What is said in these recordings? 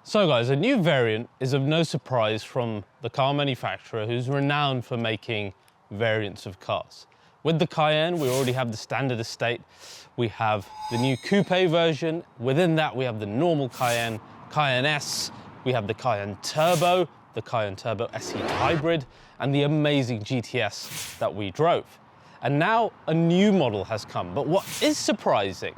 So guys, a new variant is of no surprise from the car manufacturer who's renowned for making variants of cars. With the Cayenne, we already have the standard estate. We have the new Coupé version. Within that, we have the normal Cayenne, Cayenne S. We have the Cayenne Turbo, the Cayenne Turbo SE Hybrid, and the amazing GTS that we drove. And now a new model has come. But what is surprising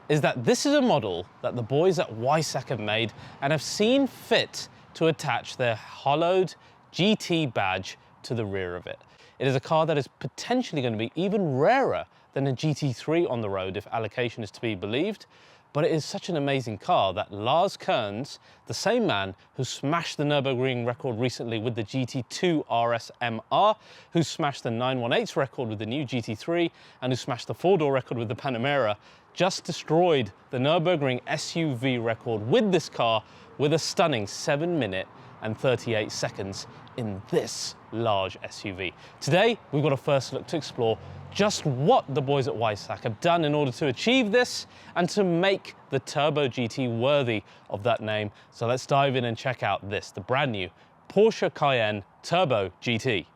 is that this is a model that the boys at Weissach have made and have seen fit to attach their hollowed GT badge to the rear of it. It is a car that is potentially going to be even rarer than a GT3 on the road if allocation is to be believed, but it is such an amazing car that Lars Kern, the same man who smashed the Nurburgring record recently with the GT2 RS MR, who smashed the 918's record with the new GT3, and who smashed the four-door record with the Panamera, just destroyed the Nurburgring SUV record with this car with a stunning 7 minutes and 38 seconds in this large SUV. Today, we've got a first look to explore just what the boys at Weissach have done in order to achieve this and to make the Turbo GT worthy of that name. So let's dive in and check out this, the brand new Porsche Cayenne Turbo GT.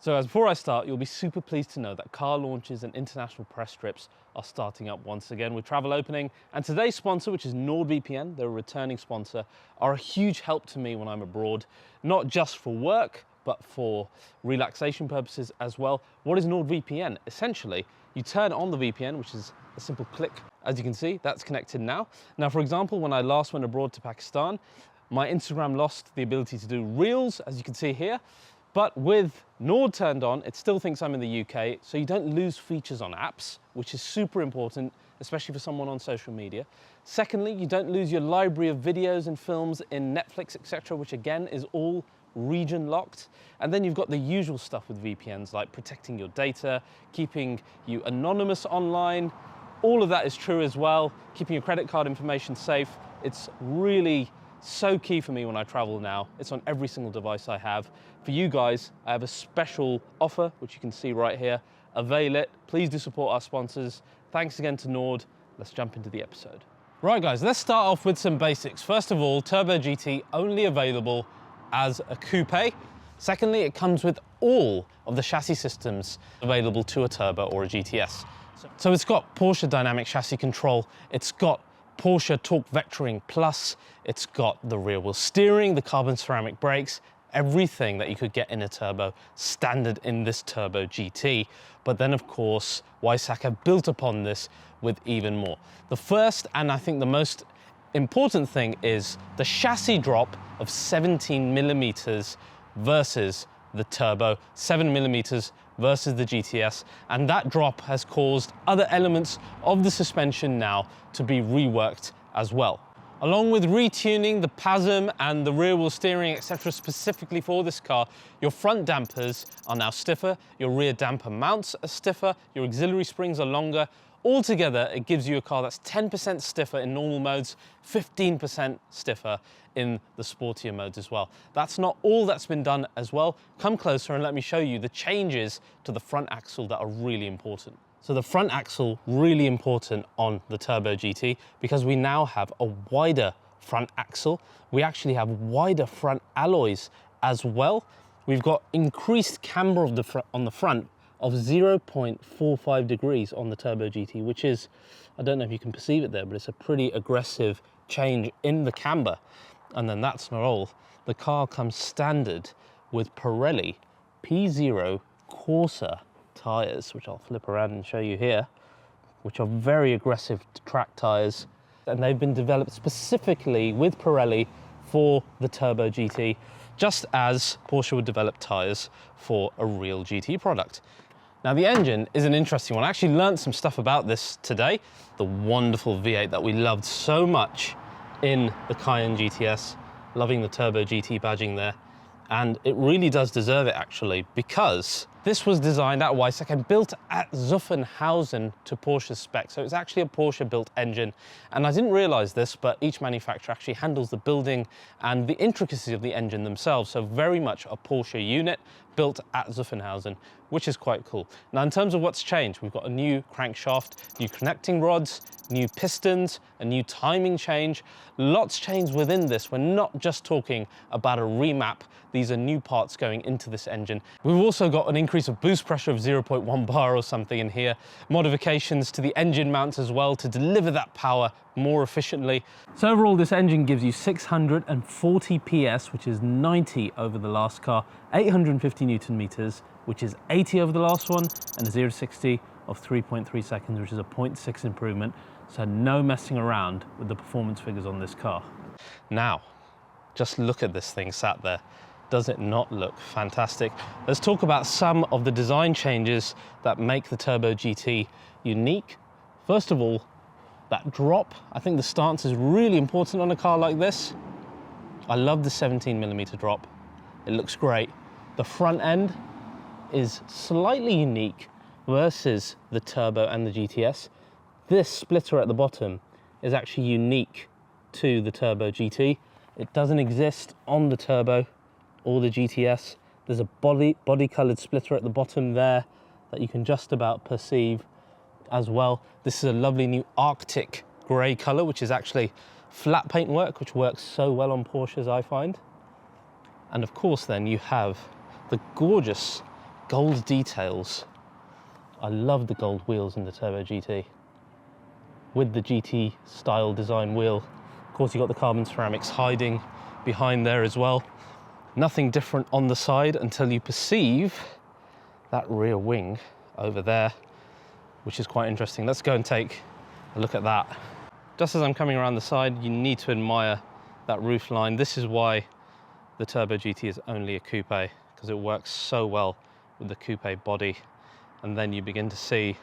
So before I start, you'll be super pleased to know that car launches and international press trips are starting up once again with travel opening. And today's sponsor, which is NordVPN, they're a returning sponsor, are a huge help to me when I'm abroad, not just for work, but for relaxation purposes as well. What is NordVPN? Essentially, you turn on the VPN, which is a simple click. As you can see, that's connected now. Now, for example, when I last went abroad to Pakistan, my Instagram lost the ability to do reels, as you can see here. But with Nord turned on, it still thinks I'm in the UK, so you don't lose features on apps, which is super important, especially for someone on social media. Secondly, you don't lose your library of videos and films in Netflix, etc., which again is all region locked. And then you've got the usual stuff with VPNs, like protecting your data, keeping you anonymous online. All of that is true as well, keeping your credit card information safe. It's really so key for me when I travel now. It's on every single device I have. For you guys, I have a special offer, which you can see right here. Avail it. Please do support our sponsors. Thanks again to Nord. Let's jump into the episode. Right guys, let's start off with some basics. First of all, Turbo GT only available as a coupe. Secondly, it comes with all of the chassis systems available to a Turbo or a GTS. So it's got Porsche Dynamic Chassis Control. It's got Porsche Torque Vectoring Plus, it's got the rear wheel steering, the carbon ceramic brakes, everything that you could get in a Turbo standard in this Turbo GT. But then of course, Weissach have built upon this with even more. The first, and I think the most important thing, is the chassis drop of 17 millimeters versus the Turbo, 7 millimeters versus the GTS, and that drop has caused other elements of the suspension now to be reworked as well. Along with retuning the PASM and the rear wheel steering, etc., specifically for this car, your front dampers are now stiffer, your rear damper mounts are stiffer, your auxiliary springs are longer. Altogether, it gives you a car that's 10% stiffer in normal modes, 15% stiffer in the sportier modes as well. That's not all that's been done as well. Come closer and let me show you the changes to the front axle that are really important. So the front axle, really important on the Turbo GT because we now have a wider front axle. We actually have wider front alloys as well. We've got increased camber on the front of 0.45 degrees on the Turbo GT, which is, I don't know if you can perceive it there, but it's a pretty aggressive change in the camber. And then that's not all. The car comes standard with Pirelli P0 Corsa tires, which I'll flip around and show you here, which are very aggressive track tires. And they've been developed specifically with Pirelli for the Turbo GT, just as Porsche would develop tires for a real GT product. Now the engine is an interesting one. I actually learned some stuff about this today. The wonderful V8 that we loved so much in the Cayenne GTS, loving the Turbo GT badging there. And it really does deserve it actually, because This was designed at Weissach and built at Zuffenhausen to Porsche's spec. So it's actually a Porsche built engine. And I didn't realize this, but each manufacturer actually handles the building and the intricacies of the engine themselves. So very much a Porsche unit built at Zuffenhausen, which is quite cool. Now, in terms of what's changed, we've got a new crankshaft, new connecting rods, new pistons, a new timing change. Lots changed within this. We're not just talking about a remap. These are new parts going into this engine. We've also got an increase of boost pressure of 0.1 bar or something in here. Modifications to the engine mounts as well to deliver that power more efficiently. So overall, this engine gives you 640 PS, which is 90 over the last car, 850 Newton meters, which is 80 over the last one, and a 0 to 60 of 3.3 seconds, which is a 0.6 improvement. So no messing around with the performance figures on this car. Now, just look at this thing sat there. Does it not look fantastic? Let's talk about some of the design changes that make the Turbo GT unique. First of all, that drop. I think the stance is really important on a car like this. I love the 17mm drop. It looks great. The front end is slightly unique versus the Turbo and the GTS. This splitter at the bottom is actually unique to the Turbo GT. It doesn't exist on the Turbo or the GTS. There's a body colored splitter at the bottom there that you can just about perceive as well. This is a lovely new Arctic grey color, which is actually flat paint work, which works so well on Porsches, I find. And of course then you have the gorgeous gold details. I love the gold wheels in the Turbo GT with the GT style design wheel. Of course, you've got the carbon ceramics hiding behind there as well. Nothing different on the side until you perceive that rear wing over there, which is quite interesting. Let's go and take a look at that. Just as I'm coming around the side, you need to admire that roof line. This is why the Turbo GT is only a coupe, because it works so well with the coupe body. And then you begin to see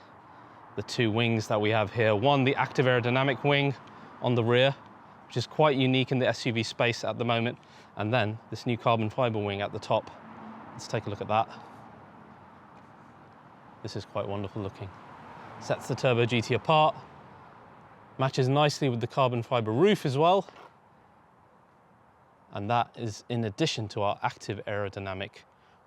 the two wings that we have here. One, the active aerodynamic wing on the rear, which is quite unique in the SUV space at the moment. And then this new carbon fiber wing at the top. Let's take a look at that. This is quite wonderful looking. Sets the Turbo GT apart. Matches nicely with the carbon fiber roof as well. And that is in addition to our active aerodynamic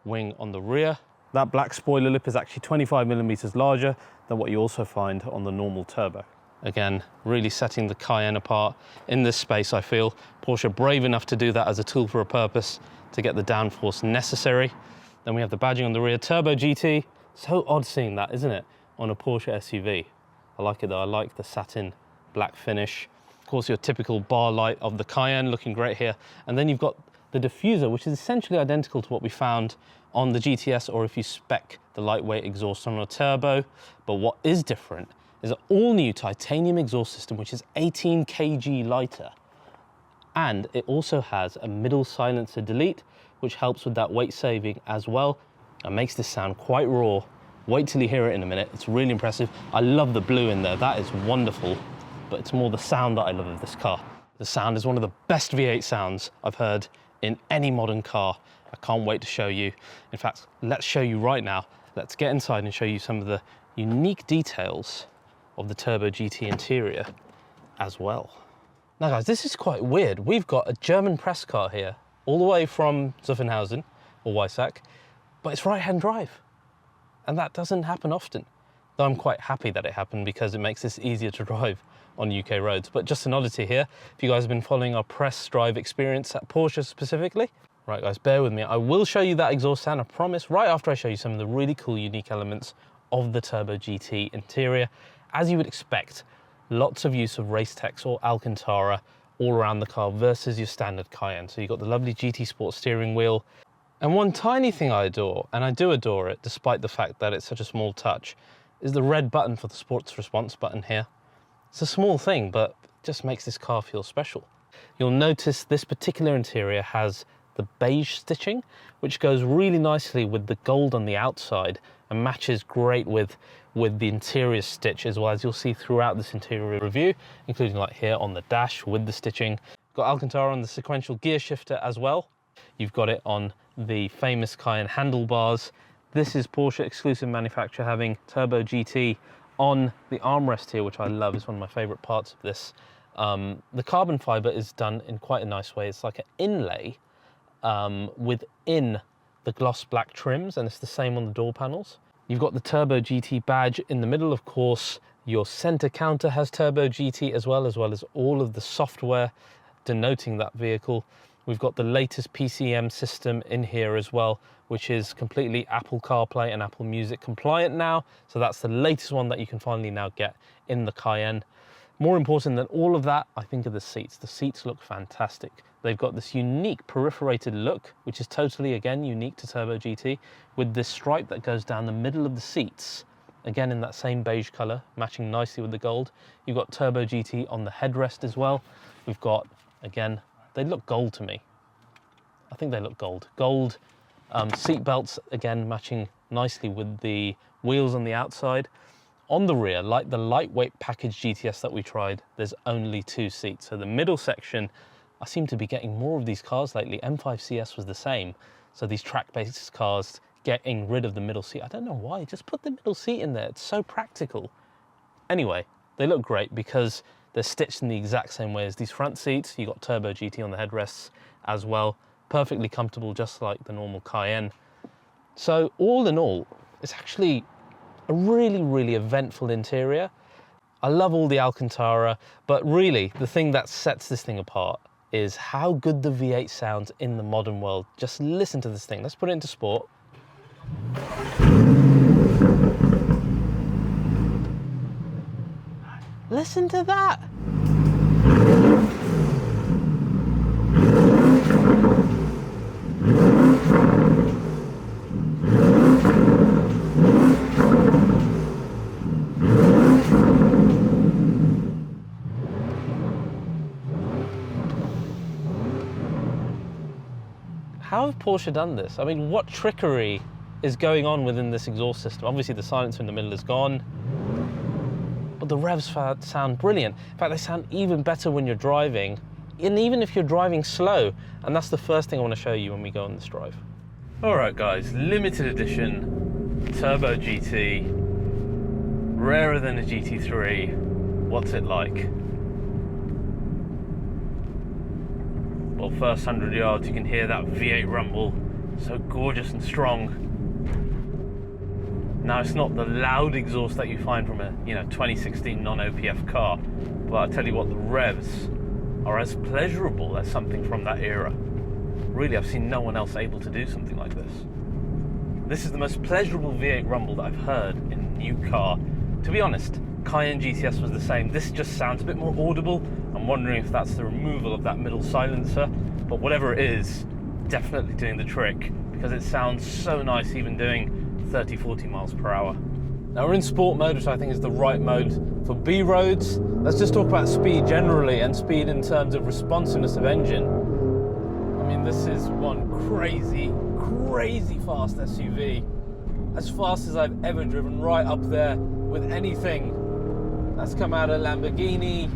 wing on the rear. That black spoiler lip is actually 25mm larger than what you also find on the normal Turbo. Again, really setting the Cayenne apart in this space, I feel. Porsche brave enough to do that as a tool for a purpose to get the downforce necessary. Then we have the badging on the rear. Turbo GT, so odd seeing that, isn't it, on a Porsche SUV. I like it though, I like the satin black finish. Of course, your typical bar light of the Cayenne looking great here. And then you've got the diffuser, which is essentially identical to what we found on the GTS, or if you spec the lightweight exhaust on a Turbo. But what is different is an all-new titanium exhaust system, which is 18 kg lighter. And it also has a middle silencer delete, which helps with that weight saving as well, and makes this sound quite raw. Wait till you hear it in a minute. It's really impressive. I love the blue in there. That is wonderful. But it's more the sound that I love of this car. The sound is one of the best V8 sounds I've heard in any modern car. I can't wait to show you. In fact, let's show you right now. Let's get inside and show you some of the unique details of the Turbo GT interior as well. Now guys, this is quite weird. We've got a German press car here, all the way from Zuffenhausen or Weissach, but it's right-hand drive. And that doesn't happen often. Though I'm quite happy that it happened because it makes this easier to drive on UK roads. But just an oddity here, if you guys have been following our press drive experience at Porsche specifically, right guys, bear with me. I will show you that exhaust sound, I promise, right after I show you some of the really cool, unique elements of the Turbo GT interior. As you would expect, lots of use of race text or Alcantara all around the car versus your standard Cayenne. So you've got the lovely GT Sport steering wheel. And one tiny thing I adore, and I do adore it despite the fact that it's such a small touch, is the red button for the sports response button here. It's a small thing, but it just makes this car feel special. You'll notice this particular interior has the beige stitching, which goes really nicely with the gold on the outside and matches great with the interior stitch, as well as you'll see throughout this interior review, including like here on the dash with the stitching. Got Alcantara on the sequential gear shifter as well. You've got it on the famous Cayenne handlebars. This is Porsche exclusive manufacture, having Turbo GT on the armrest here, which I love. Is one of my favorite parts of this. The carbon fiber is done in quite a nice way. It's like an inlay within the gloss black trims, and it's the same on the door panels. You've got the Turbo GT badge in the middle, of course. Your center counter has Turbo GT as well as all of the software denoting that vehicle. We've got the latest PCM system in here as well, which is completely Apple CarPlay and Apple Music compliant now. So that's the latest one that you can finally now get in the Cayenne. More important than all of that, I think, are the seats. The seats look fantastic. They've got this unique perforated look, which is totally, again, unique to Turbo GT, with this stripe that goes down the middle of the seats, again in that same beige color, matching nicely with the gold. You've got Turbo GT on the headrest as well. We've got, again, they look gold to me. I think they look gold. Gold seat belts, again, matching nicely with the wheels on the outside. On the rear, like the lightweight package GTS that we tried, there's only 2 seats. So the middle section, I seem to be getting more of these cars lately. M5 CS was the same. So these track-based cars getting rid of the middle seat. I don't know why, just put the middle seat in there. It's so practical. Anyway, they look great because they're stitched in the exact same way as these front seats. You've got Turbo GT on the headrests as well. Perfectly comfortable, just like the normal Cayenne. So all in all, it's actually a really, really eventful interior. I love all the Alcantara, but really the thing that sets this thing apart is how good the V8 sounds in the modern world. Just listen to this thing. Let's put it into sport. Listen to that. How have Porsche done this? I mean, what trickery is going on within this exhaust system? Obviously the silencer in the middle is gone, but the revs sound brilliant. In fact, they sound even better when you're driving, and even if you're driving slow. And that's the first thing I want to show you when we go on this drive. All right, guys, limited edition Turbo GT, rarer than a GT3. What's it like? Well, first 100 yards, you can hear that V8 rumble, so gorgeous and strong. Now, it's not the loud exhaust that you find from a 2016 non-OPF car, but I'll tell you what, the revs are as pleasurable as something from that era. Really, I've seen no one else able to do something like this. This is the most pleasurable V8 rumble that I've heard in a new car. To be honest, Cayenne GTS was the same. This just sounds a bit more audible. I'm wondering if that's the removal of that middle silencer, but whatever it is, definitely doing the trick, because it sounds so nice even doing 30-40 miles per hour. Now we're in sport mode, which I think is the right mode for B roads. Let's just talk about speed generally, and speed in terms of responsiveness of engine. I mean, this is one crazy, crazy fast SUV. As fast as I've ever driven, right up there with anything that's come out of Lamborghini,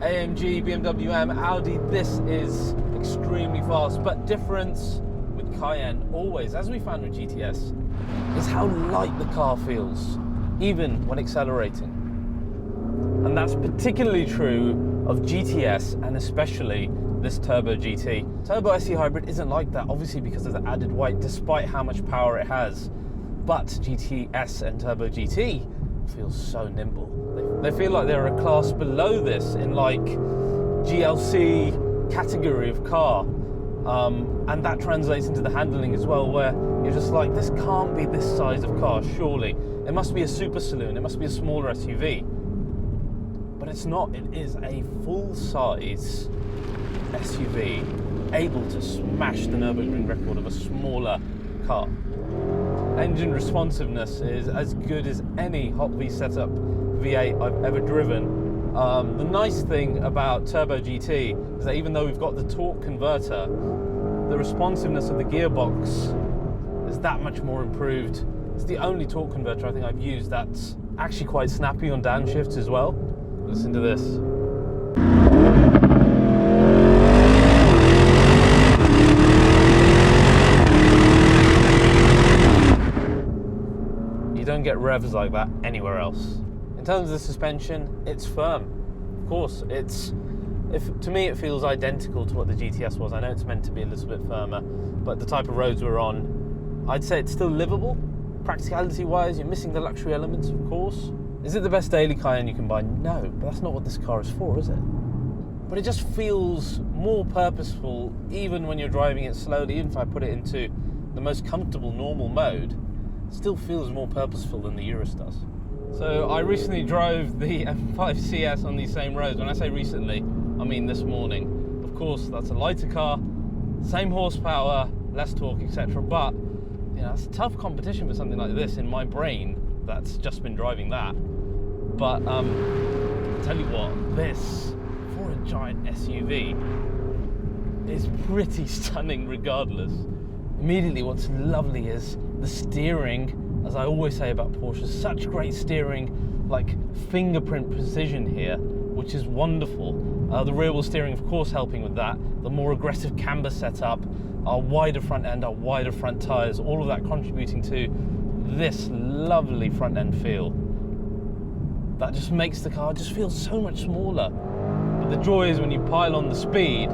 AMG, BMW M, Audi. This is extremely fast, but difference with Cayenne always, as we found with GTS, is how light the car feels, even when accelerating. And that's particularly true of GTS, and especially this Turbo GT. Turbo SE Hybrid isn't like that, obviously because of the added weight, despite how much power it has. But GTS and Turbo GT feels so nimble. They feel like they're a class below this in like GLC category of car. And that translates into the handling as well, where you're just like, this can't be this size of car, surely. It must be a super saloon, it must be a smaller SUV. But it's not, it is a full-size SUV able to smash the Nurburgring record of a smaller car. Engine responsiveness is as good as any Hot V setup V8 I've ever driven. The nice thing about Turbo GT is that even though we've got the torque converter, the responsiveness of the gearbox is that much more improved. It's the only torque converter I think I've used that's actually quite snappy on downshifts as well. Listen to this. revs like that anywhere else. In terms of the suspension, it's firm. Of course, to me it feels identical to what the GTS was. I know it's meant to be a little bit firmer, but the type of roads we're on, I'd say it's still livable. Practicality-wise, you're missing the luxury elements, of course. Is it the best daily Cayenne you can buy? No, but that's not what this car is for, is it? But it just feels more purposeful, even when you're driving it slowly. Even if I put it into the most comfortable normal mode, it still feels more purposeful than the Urus does. So I recently drove the M5 CS on these same roads. When I say recently, I mean this morning. Of course, that's a lighter car, same horsepower, less torque, etc. But you know, it's tough competition for something like this in my brain that's just been driving that. But I'll tell you what, this, for a giant SUV, is pretty stunning regardless. Immediately what's lovely is the steering. As I always say about Porsche, such great steering, like fingerprint precision here, which is wonderful. The rear wheel steering, of course, helping with that. The more aggressive camber setup, our wider front end, our wider front tyres, all of that contributing to this lovely front end feel. That just makes the car just feel so much smaller. But the joy is when you pile on the speed,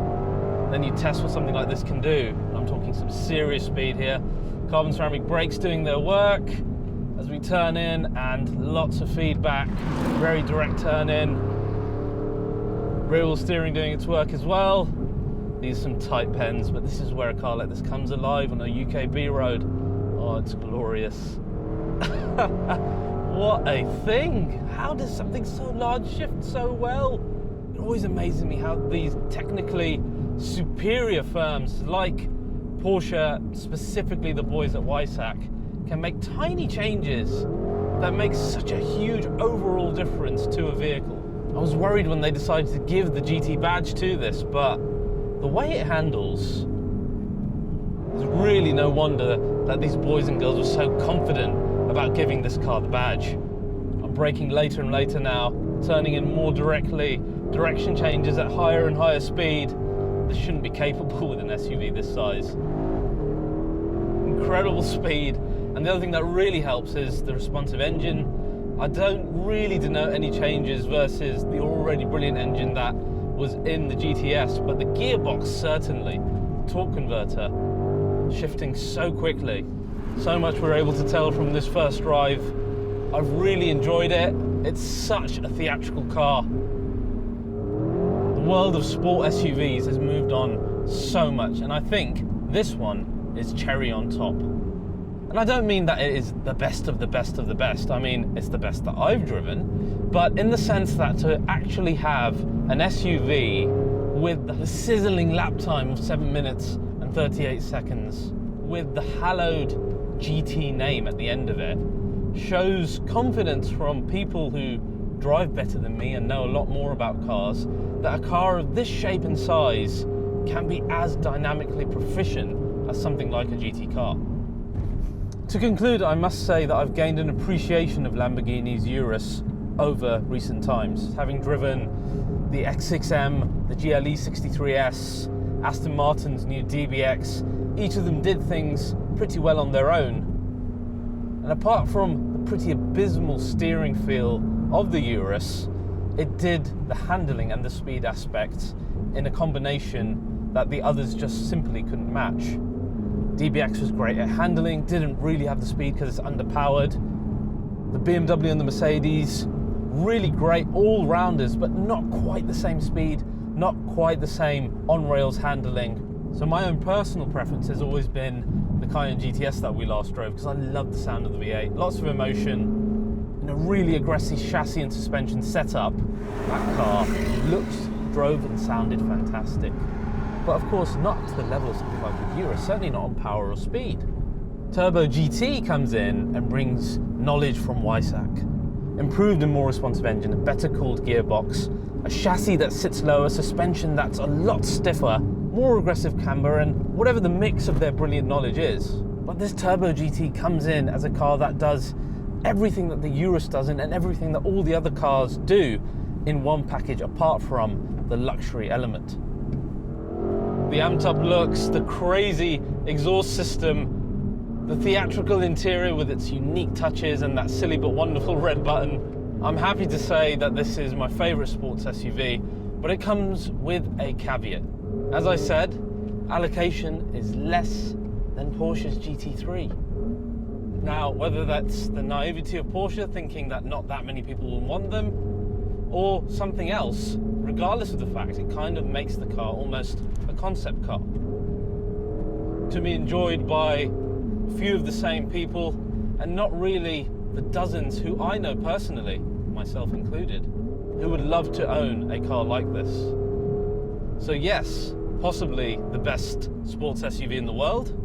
then you test what something like this can do. I'm talking some serious speed here. Carbon ceramic brakes doing their work as we turn in, and lots of feedback, very direct turn in. Rear wheel steering doing its work as well. These are some tight pens, but this is where a car like this comes alive on a UKB road. Oh, it's glorious. What a thing! How does something so large shift so well? It always amazes me how these technically superior firms like Porsche, specifically the boys at Weissach, can make tiny changes that make such a huge overall difference to a vehicle. I was worried when they decided to give the GT badge to this, but the way it handles, there's really no wonder that these boys and girls were so confident about giving this car the badge. I'm braking later and later now, turning in more directly, direction changes at higher and higher speed. This shouldn't be capable with an SUV this size. Incredible speed, and the other thing that really helps is the responsive engine. I don't really denote any changes versus the already brilliant engine that was in the GTS, but the gearbox certainly, torque converter, shifting so quickly. So much we're able to tell from this first drive. I've really enjoyed it. It's such a theatrical car. The world of sport SUVs has moved on so much, and I think this one is cherry on top. And I don't mean that it is the best of the best of the best. I mean, it's the best that I've driven, but in the sense that to actually have an SUV with the sizzling lap time of 7 minutes and 38 seconds, with the hallowed GT name at the end of it, shows confidence from people who drive better than me and know a lot more about cars, that a car of this shape and size can be as dynamically proficient as something like a GT car. To conclude, I must say that I've gained an appreciation of Lamborghini's Urus over recent times, having driven the X6M, the GLE 63S, Aston Martin's new DBX. Each of them did things pretty well on their own. And apart from the pretty abysmal steering feel of the Urus, it did the handling and the speed aspects in a combination that the others just simply couldn't match. DBX was great at handling, didn't really have the speed because it's underpowered. The BMW and the Mercedes, really great all-rounders, but not quite the same speed, not quite the same on-rails handling. So my own personal preference has always been the Cayenne GTS that we last drove, because I love the sound of the V8. Lots of emotion, in a really aggressive chassis and suspension setup. That car looked, drove and sounded fantastic. But of course not to the level of something like the Urus, certainly not on power or speed. Turbo GT comes in and brings knowledge from Weissach. Improved and more responsive engine, a better cooled gearbox, a chassis that sits lower, suspension that's a lot stiffer, more aggressive camber, and whatever the mix of their brilliant knowledge is. But this Turbo GT comes in as a car that does everything that the Urus doesn't and everything that all the other cars do in one package, apart from the luxury element. The amped up looks, the crazy exhaust system, The theatrical interior with its unique touches and that silly but wonderful red button. I'm happy to say that this is my favourite sports SUV, but it comes with a caveat. As I said, allocation is less than Porsche's GT3. Now, whether that's the naivety of Porsche thinking that not that many people will want them, or something else, regardless of the fact, it kind of makes the car almost a concept car. To be enjoyed by a few of the same people, and not really the dozens who I know personally, myself included, who would love to own a car like this. So yes, possibly the best sports SUV in the world,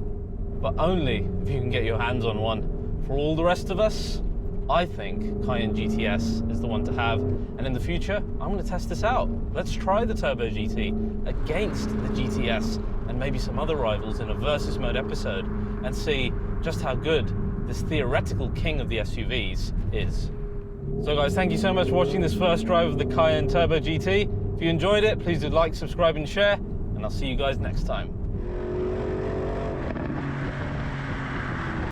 but only if you can get your hands on one. For all the rest of us, I think Cayenne GTS is the one to have, and in the future, I'm going to test this out. Let's try the Turbo GT against the GTS and maybe some other rivals in a versus mode episode and see just how good this theoretical king of the SUVs is. So guys, thank you so much for watching this first drive of the Cayenne Turbo GT. If you enjoyed it, please do like, subscribe and share, and I'll see you guys next time.